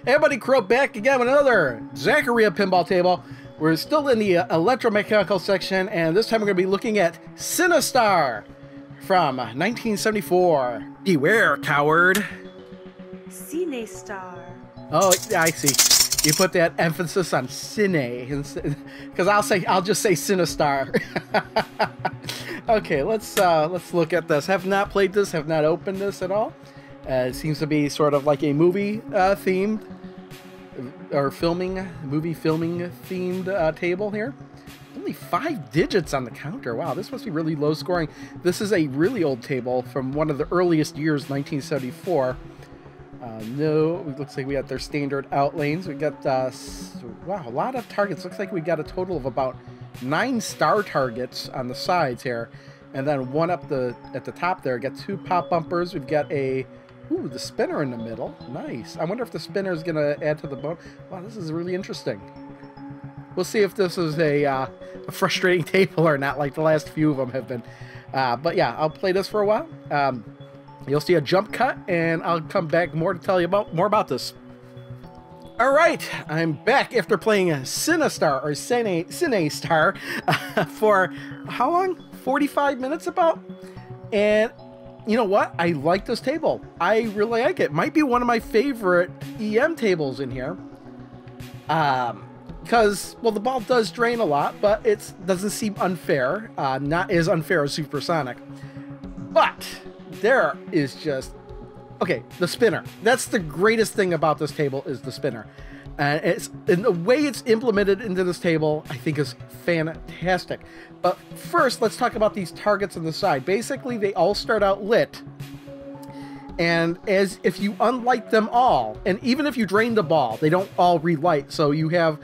Everybody, Crow back again with another Zaccaria pinball table. We're still in the electromechanical section, and this time we're going to be looking at Cinestar from 1974. Beware, coward. Cinestar. Oh, I see. You put that emphasis on cine, because I'll just say Cinestar. Okay, let's look at this. Have not played this. Have not opened this at all. It seems to be sort of like a movie themed or movie filming themed table here. Only 5 digits on the counter. Wow, this must be really low scoring. This is a really old table from one of the earliest years, 1974. No, it looks like we got their standard out lanes. We got, wow, a lot of targets. Looks like we got a total of about 9 star targets on the sides here. And then one up at the top there. Got 2 pop bumpers. We've got the spinner in the middle. Nice. I wonder if the spinner is going to add to the bone. Wow, this is really interesting. We'll see if this is a frustrating table or not, like the last few of them have been. But yeah, I'll play this for a while. You'll see a jump cut, and I'll come back more to tell you more about this. All right, I'm back after playing Cinestar or Cinestar for how long? 45 minutes about. And you know what? I like this table. I really like it. Might be one of my favorite EM tables in here. Because, well, the ball does drain a lot, but it doesn't seem unfair. Not as unfair as Supersonic. But there is just... Okay, the spinner. That's the greatest thing about this table is the spinner. And the way it's implemented into this table, I think, is fantastic. But first, let's talk about these targets on the side. Basically, they all start out lit. And if you unlight them all, and even if you drain the ball, they don't all relight. So you have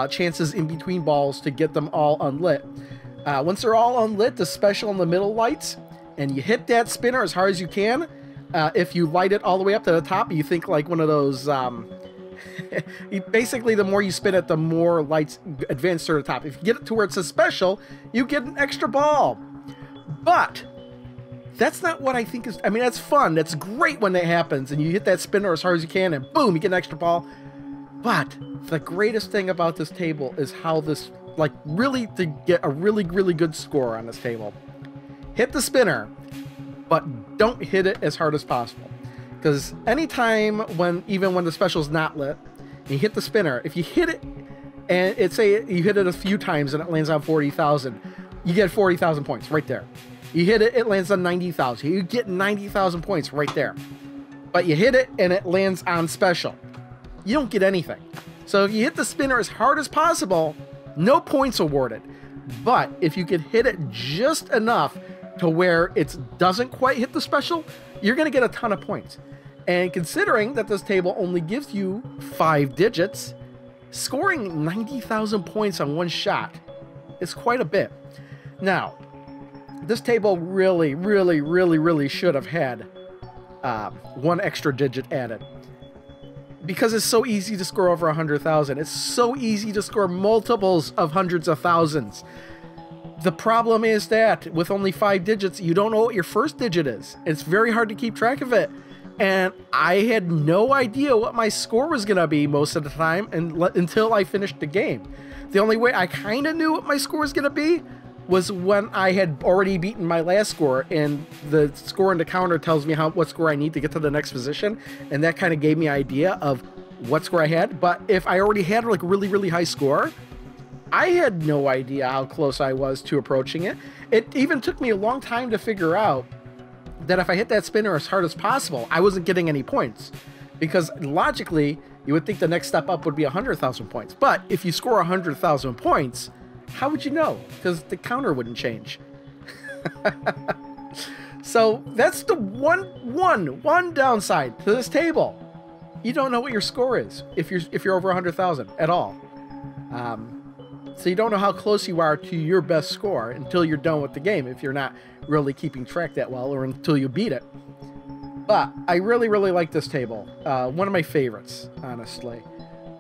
chances in between balls to get them all unlit. Once they're all unlit, the special in the middle lights, and you hit that spinner as hard as you can. If you light it all the way up to the top, you think like one of those... basically, the more you spin it, the more lights advance to the top. If you get it to where it says special, you get an extra ball. But that's not what I think is... I mean, that's fun. That's great when that happens, and you hit that spinner as hard as you can, and boom, you get an extra ball. But the greatest thing about this table is how this, like, really, to get a really, really good score on this table, hit the spinner, but don't hit it as hard as possible. Because anytime even when the special's not lit, you hit the spinner, if you hit it, and say you hit it a few times and it lands on 40,000, you get 40,000 points right there. You hit it, it lands on 90,000. You get 90,000 points right there. But you hit it and it lands on special. You don't get anything. So if you hit the spinner as hard as possible, no points awarded. But if you could hit it just enough to where it doesn't quite hit the special, you're going to get a ton of points. And considering that this table only gives you 5 digits, scoring 90,000 points on one shot is quite a bit. Now, this table really, really, really, really should have had 1 extra digit added. Because it's so easy to score over 100,000. It's so easy to score multiples of hundreds of thousands. The problem is that with only 5 digits, you don't know what your first digit is. It's very hard to keep track of it. And I had no idea what my score was going to be most of the time until I finished the game. The only way I kind of knew what my score was going to be was when I had already beaten my last score, and the score in the counter tells me what score I need to get to the next position, and that kind of gave me an idea of what score I had. But if I already had like a really, really high score, I had no idea how close I was to approaching it. It even took me a long time to figure out that if I hit that spinner as hard as possible, I wasn't getting any points. Because logically, you would think the next step up would be 100,000 points. But if you score 100,000 points, how would you know? Because the counter wouldn't change. So that's the one downside to this table. You don't know what your score is if you're over 100,000 at all. So you don't know how close you are to your best score until you're done with the game, if you're not really keeping track that well, or until you beat it. But I really, really like this table. One of my favorites, honestly.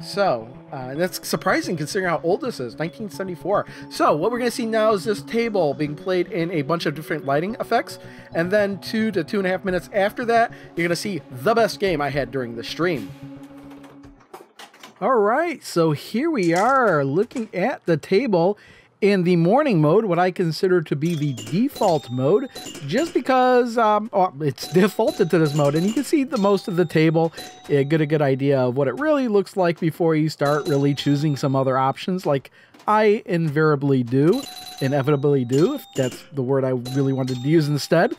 So, that's surprising considering how old this is, 1974. So, what we're going to see now is this table being played in a bunch of different lighting effects. And then 2 to 2.5 minutes after that, you're going to see the best game I had during the stream. All right, so here we are looking at the table in the morning mode, what I consider to be the default mode, just because it's defaulted to this mode, and you can see the most of the table, get a good idea of what it really looks like before you start really choosing some other options, like I inevitably do, if that's the word I really wanted to use instead.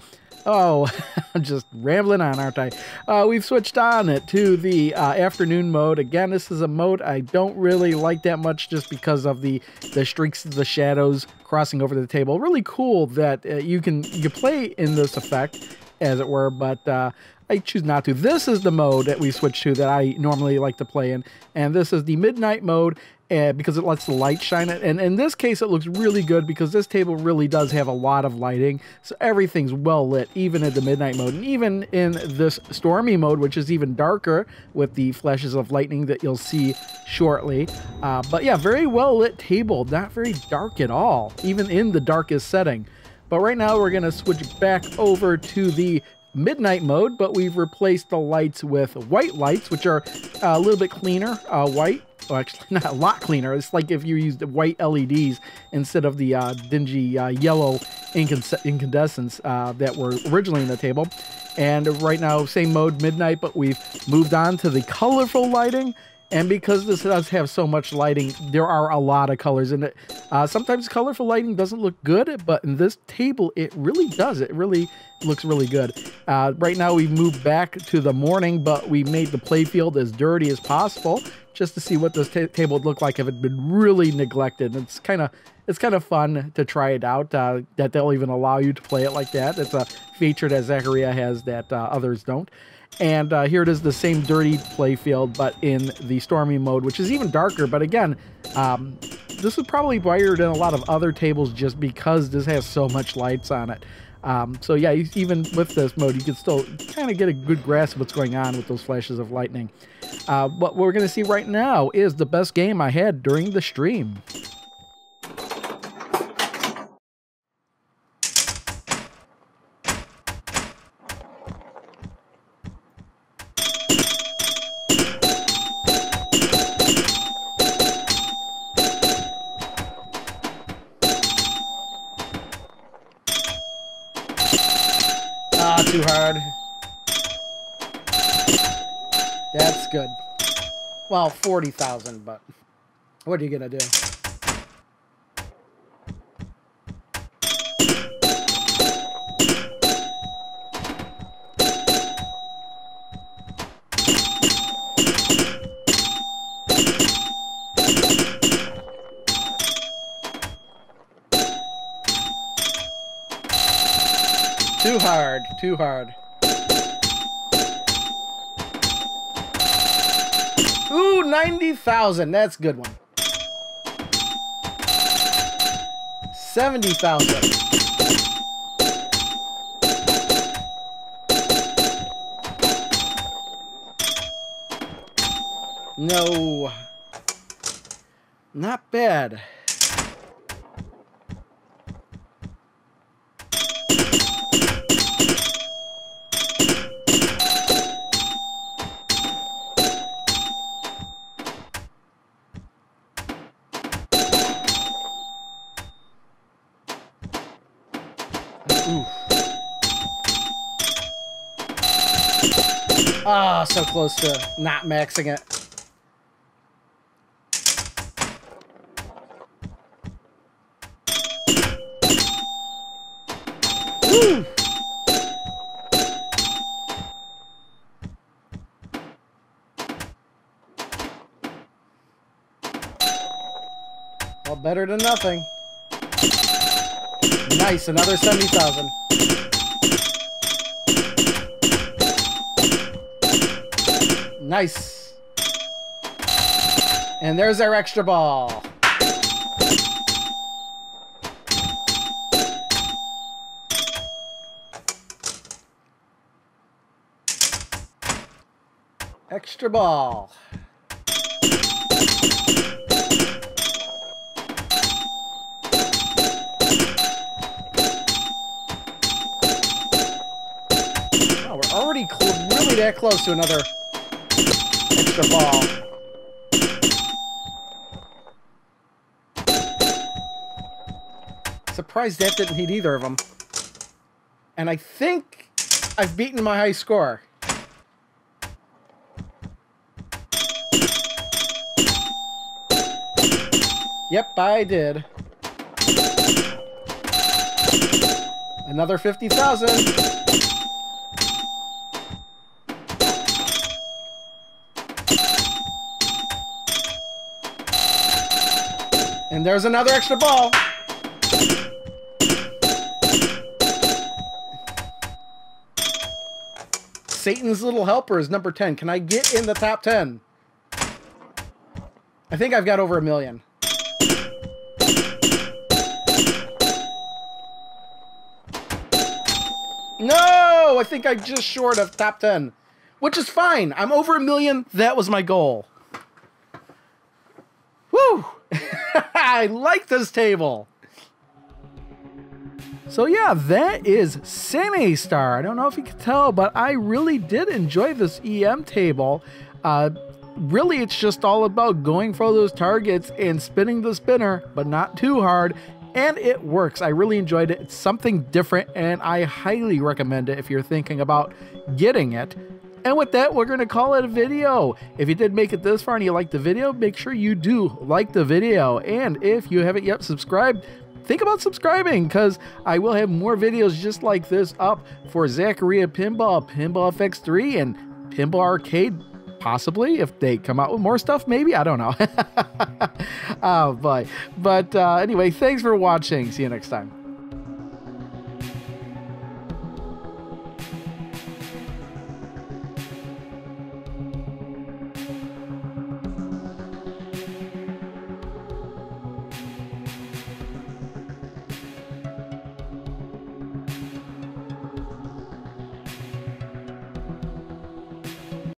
Oh, I'm just rambling on, aren't I? We've switched on it to the afternoon mode. Again, this is a mode I don't really like that much just because of the streaks of the shadows crossing over the table. Really cool that you can play in this effect, as it were, but I choose not to. This is the mode that we switch to that I normally like to play in, and this is the midnight mode. Because it lets the light shine it, and in this case it looks really good because this table really does have a lot of lighting, so everything's well lit, even in the midnight mode, and even in this stormy mode, which is even darker with the flashes of lightning that you'll see shortly. But yeah, very well lit table, not very dark at all, even in the darkest setting. But right now we're going to switch back over to the midnight mode, but we've replaced the lights with white lights, which are a little bit cleaner, white. Well, actually, not a lot cleaner. It's like if you used white LEDs instead of the dingy yellow incandescents that were originally in the table. And right now, same mode, midnight, but we've moved on to the colorful lighting. And because this does have so much lighting, there are a lot of colors in it. Sometimes colorful lighting doesn't look good, but in this table, it really does. It really looks really good. Right now, we moved back to the morning, but we made the playfield as dirty as possible, just to see what this table would look like if it had been really neglected. It's kind of fun to try it out, that they'll even allow you to play it like that. It's a feature that Zaccaria has that others don't. And here it is, the same dirty playfield, but in the stormy mode, which is even darker. But again, this is probably brighter than a lot of other tables just because this has so much lights on it. So yeah, even with this mode, you can still kind of get a good grasp of what's going on with those flashes of lightning. What we're going to see right now is the best game I had during the stream. Too hard. That's good. Well, 40,000, but what are you gonna do? Too hard, too hard. Ooh, 90,000. That's a good one. 70,000. No. Not bad. Ah, so close to not maxing it. Woo! Well, better than nothing. Nice, another 70,000. Nice. And there's our extra ball. Extra ball. Oh, we're already really that close to another extra ball. surprised that didn't hit either of them. And I think I've beaten my high score. Yep, I did. Another 50,000. And there's another extra ball. Satan's Little Helper is number 10. Can I get in the top 10? I think I've got over 1 million. No! I think I'm just short of top 10. Which is fine. I'm over 1 million. That was my goal. Woo! I like this table. So yeah, that is Semi Star. I don't know if you can tell, but I really did enjoy this EM table. Really, it's just all about going for those targets and spinning the spinner, but not too hard. And it works. I really enjoyed it. It's something different, and I highly recommend it if you're thinking about getting it. And with that, we're going to call it a video. If you did make it this far and you liked the video, make sure you do like the video. And if you haven't yet subscribed, think about subscribing, because I will have more videos just like this up for Zaccaria Pinball, Pinball FX3, and Pinball Arcade. Possibly, if they come out with more stuff, maybe. I don't know. Oh, boy. But anyway, thanks for watching. See you next time.